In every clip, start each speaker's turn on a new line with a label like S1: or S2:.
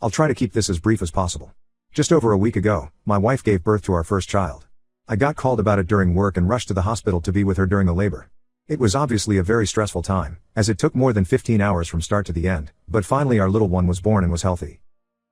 S1: I'll try to keep this as brief as possible. Just over a week ago, my wife gave birth to our first child. I got called about it during work and rushed to the hospital to be with her during the labor. It was obviously a very stressful time, as it took more than 15 hours from start to the end, but finally our little one was born and was healthy.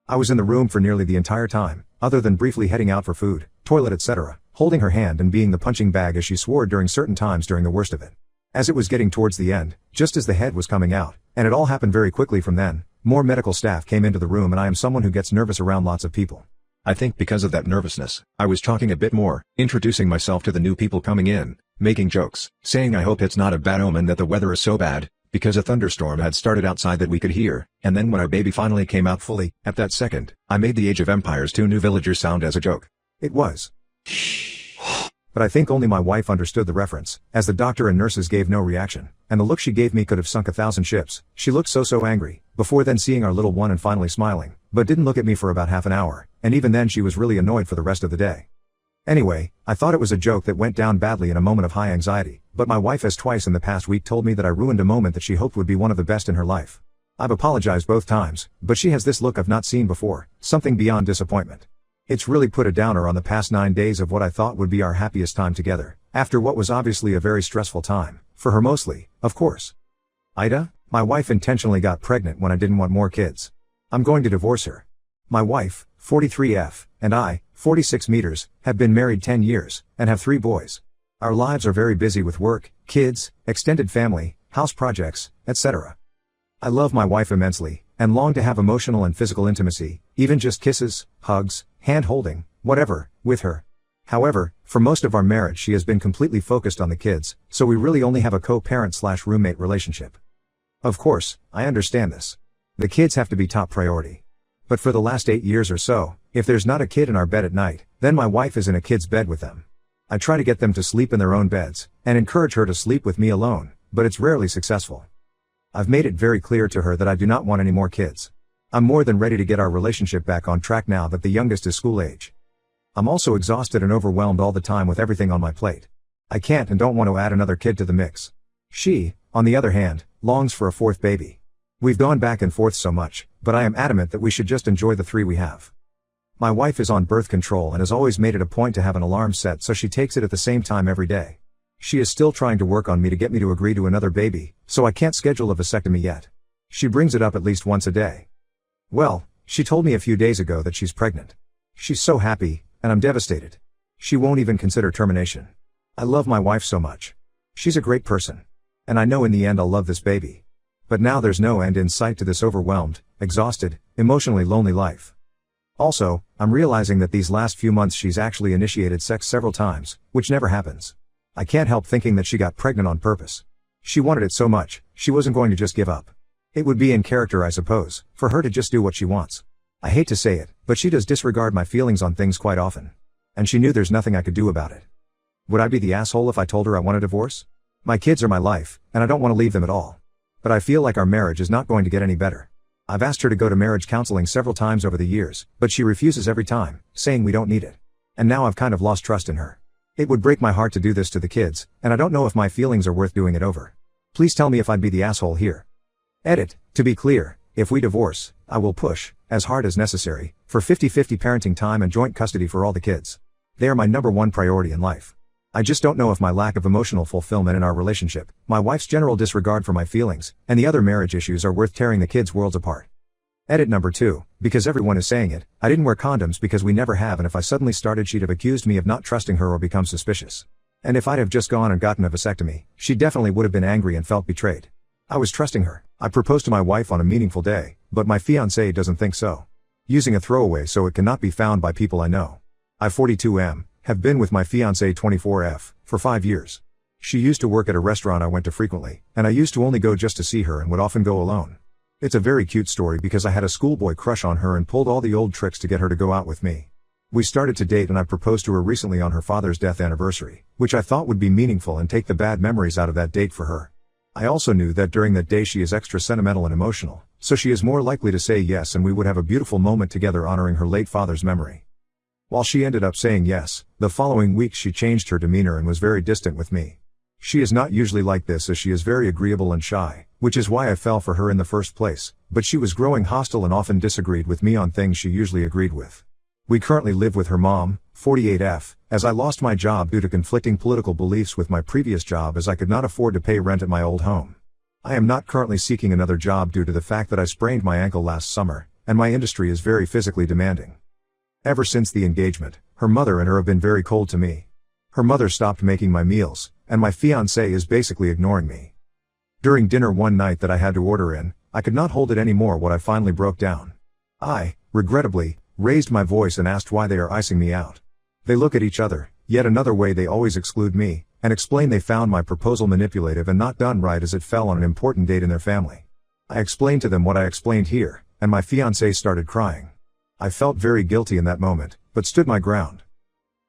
S1: I was in the room for nearly the entire time, other than briefly heading out for food, toilet etc., holding her hand and being the punching bag as she swore during certain times during the worst of it. As it was getting towards the end, just as the head was coming out, and it all happened very quickly from then, more medical staff came into the room and I am someone who gets nervous around lots of people. I think because of that nervousness, I was talking a bit more, introducing myself to the new people coming in, making jokes, saying I hope it's not a bad omen that the weather is so bad, because a thunderstorm had started outside that we could hear, and then when our baby finally came out fully, at that second, I made the Age of Empires 2 New Villagers sound as a joke. It was. But I think only my wife understood the reference, as the doctor and nurses gave no reaction, and the look she gave me could have sunk 1,000 ships. She looked so angry, before then seeing our little one and finally smiling, but didn't look at me for about half an hour, and even then she was really annoyed for the rest of the day. Anyway, I thought it was a joke that went down badly in a moment of high anxiety, but my wife has twice in the past week told me that I ruined a moment that she hoped would be one of the best in her life. I've apologized both times, but she has this look I've not seen before, something beyond disappointment. It's really put a downer on the past 9 days of what I thought would be our happiest time together, after what was obviously a very stressful time, for her mostly, of course. Ida, my wife intentionally got pregnant when I didn't want more kids. I'm going to divorce her. My wife, 43F, and I, 46 meters, have been married 10 years, and have 3 boys. Our lives are very busy with work, kids, extended family, house projects, etc. I love my wife immensely, and long to have emotional and physical intimacy, even just kisses, hugs, hand-holding, whatever, with her. However, for most of our marriage she has been completely focused on the kids, so we really only have a co-parent/roommate relationship. Of course, I understand this. The kids have to be top priority. But for the last 8 years or so, if there's not a kid in our bed at night, then my wife is in a kid's bed with them. I try to get them to sleep in their own beds, and encourage her to sleep with me alone, but it's rarely successful. I've made it very clear to her that I do not want any more kids. I'm more than ready to get our relationship back on track now that the youngest is school age. I'm also exhausted and overwhelmed all the time with everything on my plate. I can't and don't want to add another kid to the mix. She, on the other hand, longs for a 4th baby. We've gone back and forth so much, but I am adamant that we should just enjoy the 3 we have. My wife is on birth control and has always made it a point to have an alarm set so she takes it at the same time every day. She is still trying to work on me to get me to agree to another baby, so I can't schedule a vasectomy yet. She brings it up at least once a day. Well, she told me a few days ago that she's pregnant. She's so happy, and I'm devastated. She won't even consider termination. I love my wife so much. She's a great person. And I know in the end I'll love this baby. But now there's no end in sight to this overwhelmed, exhausted, emotionally lonely life. Also, I'm realizing that these last few months she's actually initiated sex several times, which never happens. I can't help thinking that she got pregnant on purpose. She wanted it so much, she wasn't going to just give up. It would be in character, I suppose, for her to just do what she wants. I hate to say it, but she does disregard my feelings on things quite often. And she knew there's nothing I could do about it. Would I be the asshole if I told her I want a divorce? My kids are my life, and I don't want to leave them at all. But I feel like our marriage is not going to get any better. I've asked her to go to marriage counseling several times over the years, but she refuses every time, saying we don't need it. And now I've kind of lost trust in her. It would break my heart to do this to the kids, and I don't know if my feelings are worth doing it over. Please tell me if I'd be the asshole here. Edit. To be clear, if we divorce, I will push, as hard as necessary, for 50-50 parenting time and joint custody for all the kids. They are my #1 priority in life. I just don't know if my lack of emotional fulfillment in our relationship, my wife's general disregard for my feelings, and the other marriage issues are worth tearing the kids' worlds apart. Edit number 2, because everyone is saying it, I didn't wear condoms because we never have, and if I suddenly started she'd have accused me of not trusting her or become suspicious. And if I'd have just gone and gotten a vasectomy, she definitely would have been angry and felt betrayed. I was trusting her. I proposed to my wife on a meaningful day, but my fiancé doesn't think so. Using a throwaway so it cannot be found by people I know. I 42M, have been with my fiancé 24F, for 5 years. She used to work at a restaurant I went to frequently, and I used to only go just to see her and would often go alone. It's a very cute story because I had a schoolboy crush on her and pulled all the old tricks to get her to go out with me. We started to date and I proposed to her recently on her father's death anniversary, which I thought would be meaningful and take the bad memories out of that date for her. I also knew that during that day she is extra sentimental and emotional, so she is more likely to say yes and we would have a beautiful moment together honoring her late father's memory. While she ended up saying yes, the following week she changed her demeanor and was very distant with me. She is not usually like this as she is very agreeable and shy, which is why I fell for her in the first place, but she was growing hostile and often disagreed with me on things she usually agreed with. We currently live with her mom, 48F, as I lost my job due to conflicting political beliefs with my previous job as I could not afford to pay rent at my old home. I am not currently seeking another job due to the fact that I sprained my ankle last summer, and my industry is very physically demanding. Ever since the engagement, her mother and her have been very cold to me. Her mother stopped making my meals, and my fiancé is basically ignoring me. During dinner one night that I had to order in, I could not hold it anymore when I finally broke down. I, regrettably, raised my voice and asked why they are icing me out. They look at each other, yet another way they always exclude me, and explain they found my proposal manipulative and not done right as it fell on an important date in their family. I explained to them what I explained here, and my fiancé started crying. I felt very guilty in that moment, but stood my ground.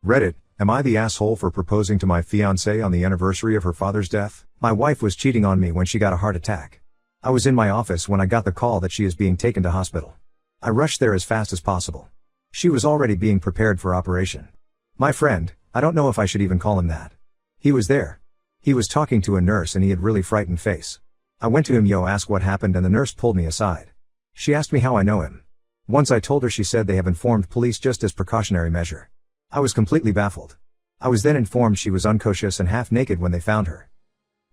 S1: Reddit, am I the asshole for proposing to my fiancé on the anniversary of her father's death? My wife was cheating on me when she got a heart attack. I was in my office when I got the call that she is being taken to hospital. I rushed there as fast as possible. She was already being prepared for operation. My friend, I don't know if I should even call him that. He was there. He was talking to a nurse and he had really frightened face. I went to him, ask what happened, and the nurse pulled me aside. She asked me how I know him. Once I told her, she said they have informed police just as precautionary measure. I was completely baffled. I was then informed she was unconscious and half naked when they found her.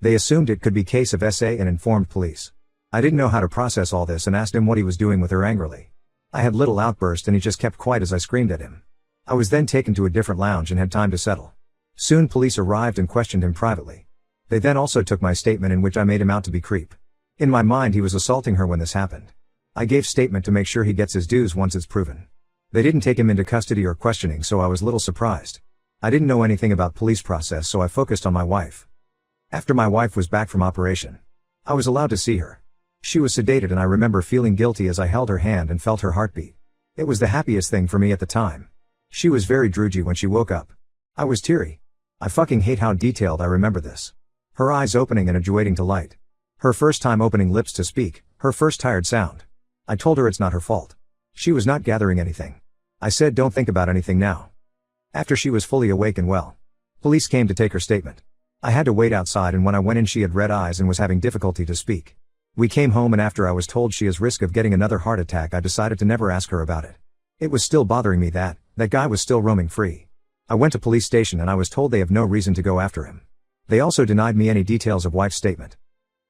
S1: They assumed it could be case of SA and informed police. I didn't know how to process all this and asked him what he was doing with her angrily. I had little outburst and he just kept quiet as I screamed at him. I was then taken to a different lounge and had time to settle. Soon police arrived and questioned him privately. They then also took my statement in which I made him out to be creep. In my mind he was assaulting her when this happened. I gave statement to make sure he gets his dues once it's proven. They didn't take him into custody or questioning, so I was little surprised. I didn't know anything about police process, so I focused on my wife. After my wife was back from operation, I was allowed to see her. She was sedated and I remember feeling guilty as I held her hand and felt her heartbeat. It was the happiest thing for me at the time. She was very droopy when she woke up. I was teary. I fucking hate how detailed I remember this. Her eyes opening and adjuating to light. Her first time opening lips to speak, her first tired sound. I told her it's not her fault. She was not gathering anything. I said don't think about anything now. After she was fully awake and well, police came to take her statement. I had to wait outside, and when I went in she had red eyes and was having difficulty to speak. We came home, and after I was told she has risk of getting another heart attack, I decided to never ask her about it. It was still bothering me that guy was still roaming free. I went to police station and I was told they have no reason to go after him. They also denied me any details of wife's statement.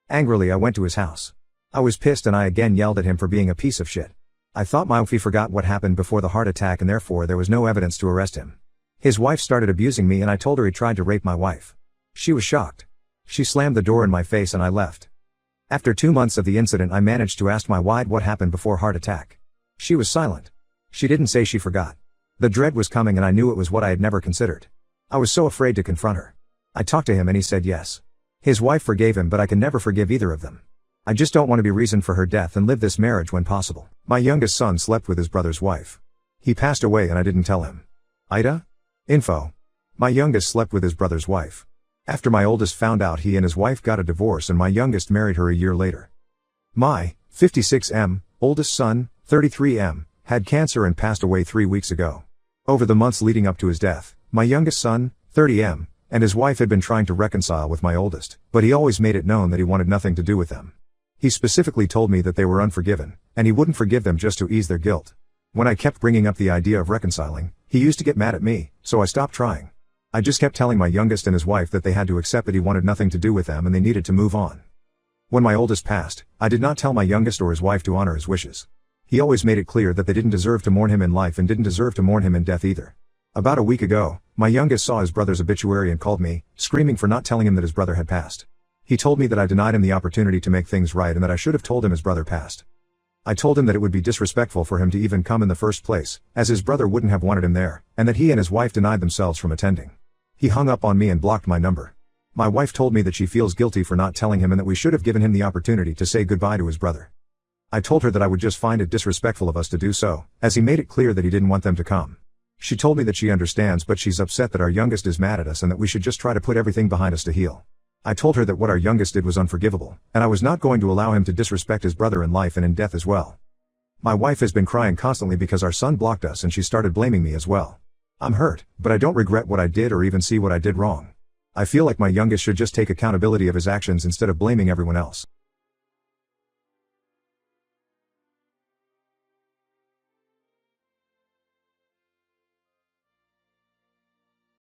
S1: Angrily I went to his house. I was pissed and I again yelled at him for being a piece of shit. I thought my wife forgot what happened before the heart attack and therefore there was no evidence to arrest him. His wife started abusing me and I told her he tried to rape my wife. She was shocked. She slammed the door in my face and I left. After 2 months of the incident I managed to ask my wife what happened before heart attack. She was silent. She didn't say she forgot. The dread was coming and I knew it was what I had never considered. I was so afraid to confront her. I talked to him and he said yes. His wife forgave him, but I can never forgive either of them. I just don't want to be reason for her death and live this marriage when possible. My youngest son slept with his brother's wife. He passed away and I didn't tell him. Ida? Info. My youngest slept with his brother's wife. After my oldest found out, he and his wife got a divorce and my youngest married her a year later. My 56M, oldest son, 33M, had cancer and passed away 3 weeks ago. Over the months leading up to his death, my youngest son, 30M, and his wife had been trying to reconcile with my oldest, but he always made it known that he wanted nothing to do with them. He specifically told me that they were unforgiven, and he wouldn't forgive them just to ease their guilt. When I kept bringing up the idea of reconciling, he used to get mad at me, so I stopped trying. I just kept telling my youngest and his wife that they had to accept that he wanted nothing to do with them and they needed to move on. When my oldest passed, I did not tell my youngest or his wife to honor his wishes. He always made it clear that they didn't deserve to mourn him in life and didn't deserve to mourn him in death either. About a week ago, my youngest saw his brother's obituary and called me, screaming for not telling him that his brother had passed. He told me that I denied him the opportunity to make things right and that I should have told him his brother passed. I told him that it would be disrespectful for him to even come in the first place, as his brother wouldn't have wanted him there, and that he and his wife denied themselves from attending. He hung up on me and blocked my number. My wife told me that she feels guilty for not telling him and that we should have given him the opportunity to say goodbye to his brother. I told her that I would just find it disrespectful of us to do so, as he made it clear that he didn't want them to come. She told me that she understands, but she's upset that our youngest is mad at us and that we should just try to put everything behind us to heal. I told her that what our youngest did was unforgivable, and I was not going to allow him to disrespect his brother in life and in death as well. My wife has been crying constantly because our son blocked us and she started blaming me as well. I'm hurt, but I don't regret what I did or even see what I did wrong. I feel like my youngest should just take accountability of his actions instead of blaming everyone else.